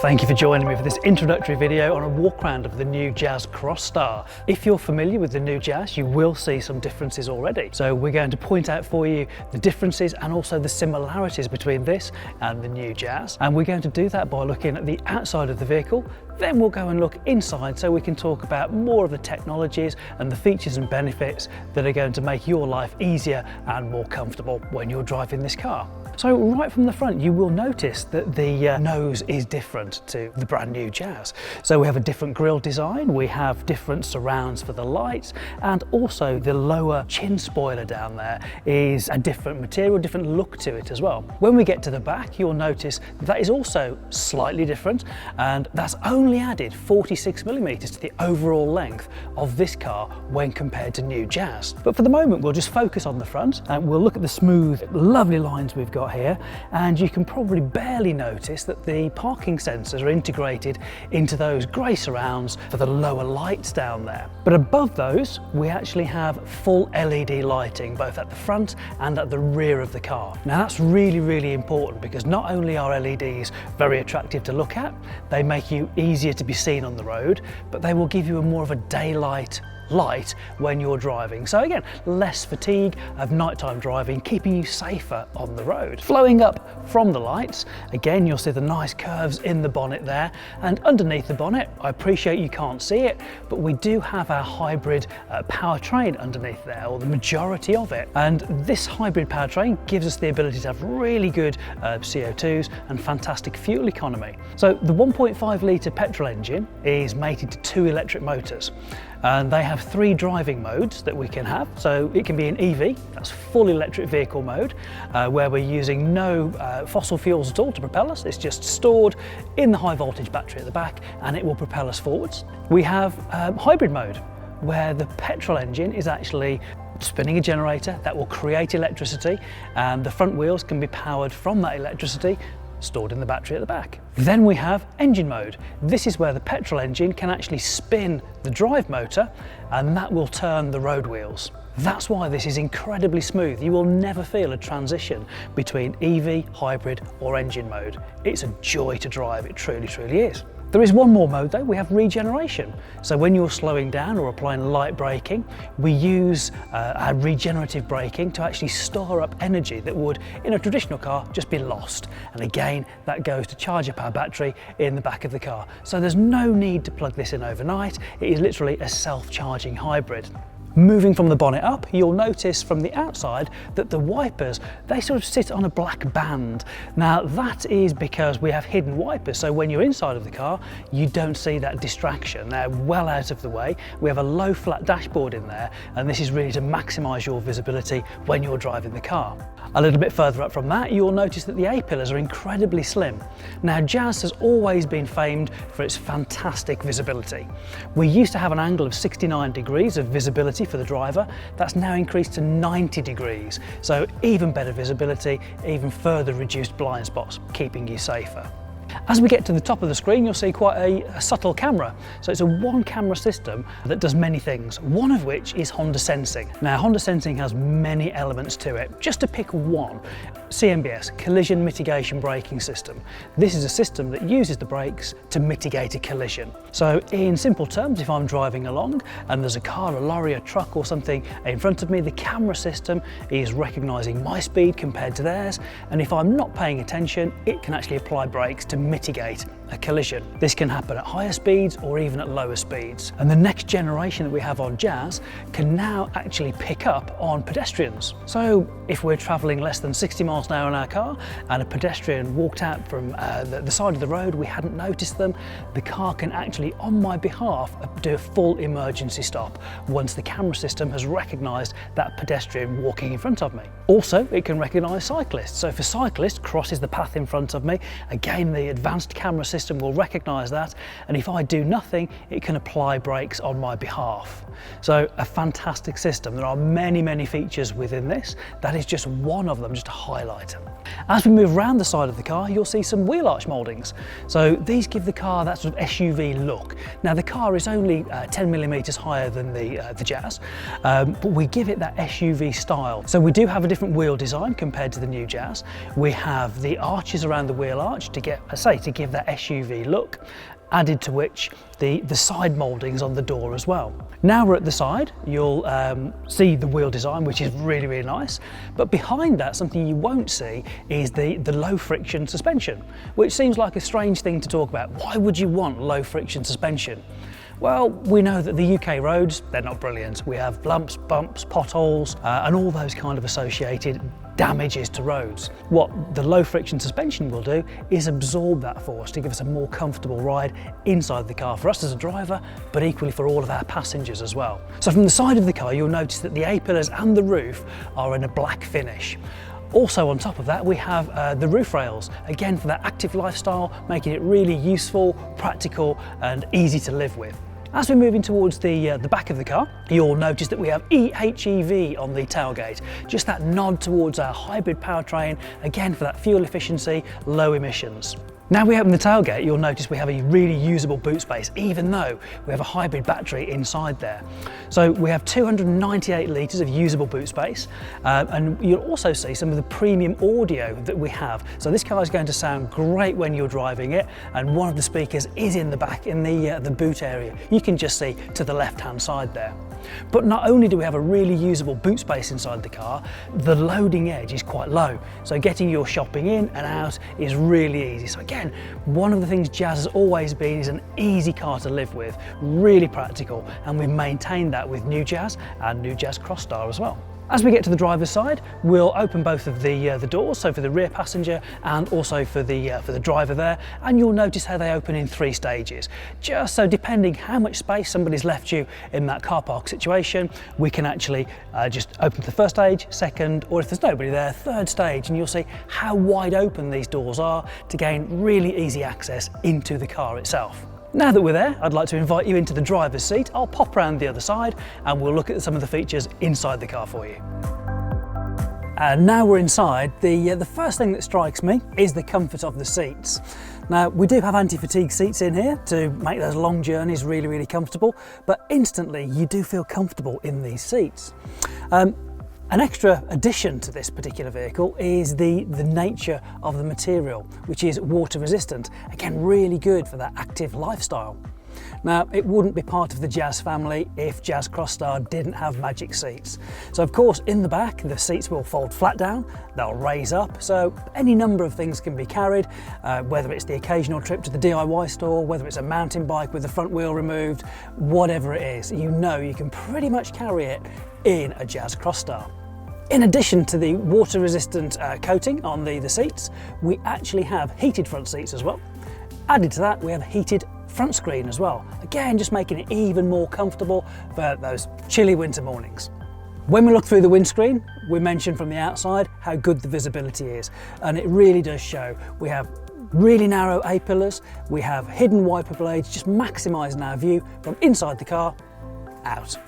Thank you for joining me for this introductory video on a walk around of the new Jazz Crosstar. If you're familiar with the new Jazz, you will see some differences already. So we're going to point out for you the differences and also the similarities between this and the new Jazz. And we're going to do that by looking at the outside of the vehicle. Then we'll go and look inside so we can talk about more of the technologies and the features and benefits that are going to make your life easier and more comfortable when you're driving this car. So right from the front, you will notice that the nose is different to the brand new Jazz. So we have a different grille design, we have different surrounds for the lights, and also the lower chin spoiler down there is a different material, different look to it as well. When we get to the back, you'll notice that is also slightly different, and that's only added 46 millimeters to the overall length of this car when compared to new Jazz. But for the moment, we'll just focus on the front and we'll look at the smooth, lovely lines we've got here, and you can probably barely notice that the parking sensors are integrated into those grey surrounds for the lower lights down there. But above those, we actually have full LED lighting, both at the front and at the rear of the car. Now that's really important, because not only are LEDs very attractive to look at, they make you easier to be seen on the road, but they will give you more of a daylight light when you're driving. So again, less fatigue of nighttime driving, keeping you safer on the road. Flowing up from the lights, again, you'll see the nice curves in the bonnet there, and underneath the bonnet, I appreciate you can't see it, but we do have our hybrid powertrain underneath there, or the majority of it. And this hybrid powertrain gives us the ability to have really good CO2s and fantastic fuel economy. So the 1.5 litre petrol engine is mated to 2 electric motors. And they have 3 driving modes that we can have. So it can be an EV, that's full electric vehicle mode, where we're using no fossil fuels at all to propel us. It's just stored in the high voltage battery at the back, and it will propel us forwards. We have hybrid mode, where the petrol engine is actually spinning a generator that will create electricity, and the front wheels can be powered from that electricity stored in the battery at the back. Then we have engine mode. This is where the petrol engine can actually spin the drive motor, and that will turn the road wheels. That's why this is incredibly smooth. You will never feel a transition between EV, hybrid or engine mode. It's a joy to drive, it truly is. There is one more mode though, we have regeneration. So when you're slowing down or applying light braking, we use our regenerative braking to actually store up energy that would, in a traditional car, just be lost. And again, that goes to charge up our battery in the back of the car. So there's no need to plug this in overnight. It is literally a self-charging hybrid. Moving from the bonnet up, you'll notice from the outside that the wipers, they sort of sit on a black band. Now that is because we have hidden wipers, so when you're inside of the car, you don't see that distraction. They're well out of the way. We have a low flat dashboard in there, and this is really to maximise your visibility when you're driving the car. A little bit further up from that, you'll notice that the A-pillars are incredibly slim. Now Jazz has always been famed for its fantastic visibility. We used to have an angle of 69 degrees of visibility for the driver. That's now increased to 90 degrees. So even better visibility, even further reduced blind spots, keeping you safer. As we get to the top of the screen, you'll see quite a subtle camera. So it's a one camera system that does many things, one of which is Honda Sensing. Now Honda Sensing has many elements to it. Just to pick one, CMBS, Collision Mitigation Braking System. This is a system that uses the brakes to mitigate a collision. So in simple terms, if I'm driving along and there's a car, a lorry, a truck or something in front of me, the camera system is recognising my speed compared to theirs, and if I'm not paying attention, it can actually apply brakes to mitigate a collision. This can happen at higher speeds or even at lower speeds. And the next generation that we have on Jazz can now actually pick up on pedestrians. So if we're travelling less than 60 miles an hour in our car and a pedestrian walked out from the side of the road, we hadn't noticed them, the car can actually, on my behalf, do a full emergency stop once the camera system has recognised that pedestrian walking in front of me. Also, it can recognise cyclists. So if a cyclist crosses the path in front of me, again, the advanced camera system will recognise that, and if I do nothing, it can apply brakes on my behalf. So a fantastic system. There are many features within this. That is just one of them, just to highlight them. As we move around the side of the car, you'll see some wheel arch mouldings. So these give the car that sort of SUV look. Now the car is only 10 millimeters higher than the Jazz, but we give it that SUV style. So we do have a different wheel design compared to the new Jazz. We have the arches around the wheel arch to give that SUV look, added to which the side mouldings on the door as well. Now we're at the side, you'll see the wheel design, which is really, really nice. But behind that, something you won't see is the low friction suspension, which seems like a strange thing to talk about. Why would you want low friction suspension? Well, we know that the UK roads, they're not brilliant. We have lumps, bumps, potholes, and all those kind of associated damages to roads. What the low friction suspension will do is absorb that force to give us a more comfortable ride inside the car for us as a driver, but equally for all of our passengers as well. So from the side of the car, you'll notice that the A-pillars and the roof are in a black finish. Also on top of that, we have the roof rails, again for that active lifestyle, making it really useful, practical and easy to live with. As we're moving towards the back of the car, you'll notice that we have EHEV on the tailgate. Just that nod towards our hybrid powertrain, again for that fuel efficiency, low emissions. Now we open the tailgate, you'll notice we have a really usable boot space, even though we have a hybrid battery inside there. So we have 298 litres of usable boot space, and you'll also see some of the premium audio that we have. So this car is going to sound great when you're driving it, and one of the speakers is in the back, in the boot area. You can just see to the left-hand side there. But not only do we have a really usable boot space inside the car, the loading edge is quite low. So getting your shopping in and out is really easy. So again, one of the things Jazz has always been is an easy car to live with, really practical, and we've maintained that with new Jazz and new Jazz Crosstar as well. As we get to the driver's side, we'll open both of the doors, so for the rear passenger and also for the driver there, and you'll notice how they open in 3 stages. Just so depending how much space somebody's left you in that car park situation, we can actually just open to the first stage, second, or if there's nobody there, third stage, and you'll see how wide open these doors are to gain really easy access into the car itself. Now that we're there, I'd like to invite you into the driver's seat. I'll pop around the other side and we'll look at some of the features inside the car for you. And now we're inside, the first thing that strikes me is the comfort of the seats. Now, we do have anti-fatigue seats in here to make those long journeys really, really comfortable, but instantly you do feel comfortable in these seats. An extra addition to this particular vehicle is the nature of the material, which is water resistant. Again, really good for that active lifestyle. Now, it wouldn't be part of the Jazz family if Jazz Crosstar didn't have magic seats. So of course, in the back, the seats will fold flat down, they'll raise up, so any number of things can be carried, whether it's the occasional trip to the DIY store, whether it's a mountain bike with the front wheel removed, whatever it is, you know you can pretty much carry it in a Jazz Crosstar. In addition to the water resistant coating on the seats, we actually have heated front seats as well. Added to that, we have heated front screen as well. Again, just making it even more comfortable for those chilly winter mornings. When we look through the windscreen, we mentioned from the outside how good the visibility is, and it really does show. We have really narrow A-pillars, we have hidden wiper blades, just maximising our view from inside the car out.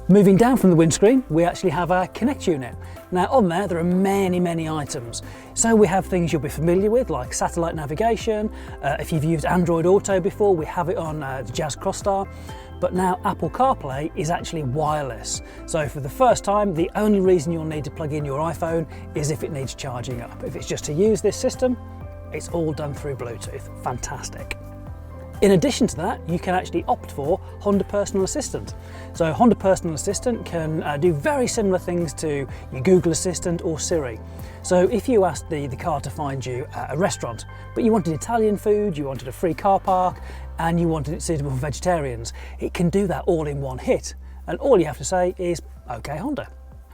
Moving down from the windscreen, we actually have our Connect unit. Now on there are many items. So we have things you'll be familiar with, like satellite navigation. If you've used Android Auto before, we have it on the Jazz Crosstar. But now Apple CarPlay is actually wireless. So for the first time, the only reason you'll need to plug in your iPhone is if it needs charging up. If it's just to use this system, it's all done through Bluetooth. Fantastic. In addition to that, you can actually opt for Honda Personal Assistant. So Honda Personal Assistant can do very similar things to your Google Assistant or Siri. So if you asked the car to find you a restaurant, but you wanted Italian food, you wanted a free car park, and you wanted it suitable for vegetarians, it can do that all in one hit. And all you have to say is, "Okay, Honda."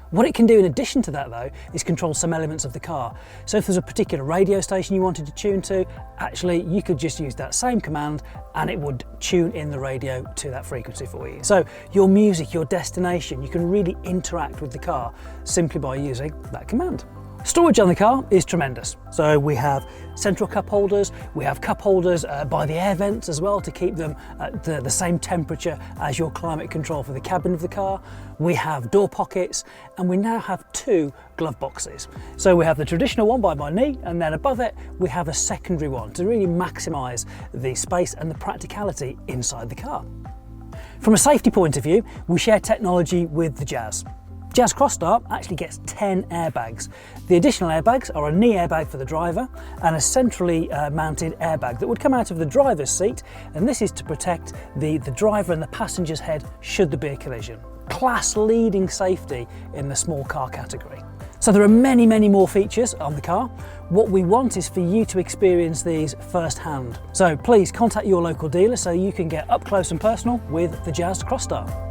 What it can do in addition to that though, is control some elements of the car. So if there's a particular radio station you wanted to tune to, actually you could just use that same command and it would tune in the radio to that frequency for you. So your music, your destination, you can really interact with the car simply by using that command. Storage on the car is tremendous. So we have central cup holders, we have cup holders by the air vents as well to keep them at the same temperature as your climate control for the cabin of the car. We have door pockets and we now have 2 glove boxes. So we have the traditional one by my knee and then above it we have a secondary one to really maximise the space and the practicality inside the car. From a safety point of view, we share technology with the Jazz. Jazz Crosstar actually gets 10 airbags. The additional airbags are a knee airbag for the driver and a centrally mounted airbag that would come out of the driver's seat, and this is to protect the driver and the passenger's head should there be a collision. Class leading safety in the small car category. So there are many, many more features on the car. What we want is for you to experience these firsthand. So please contact your local dealer so you can get up close and personal with the Jazz Crosstar.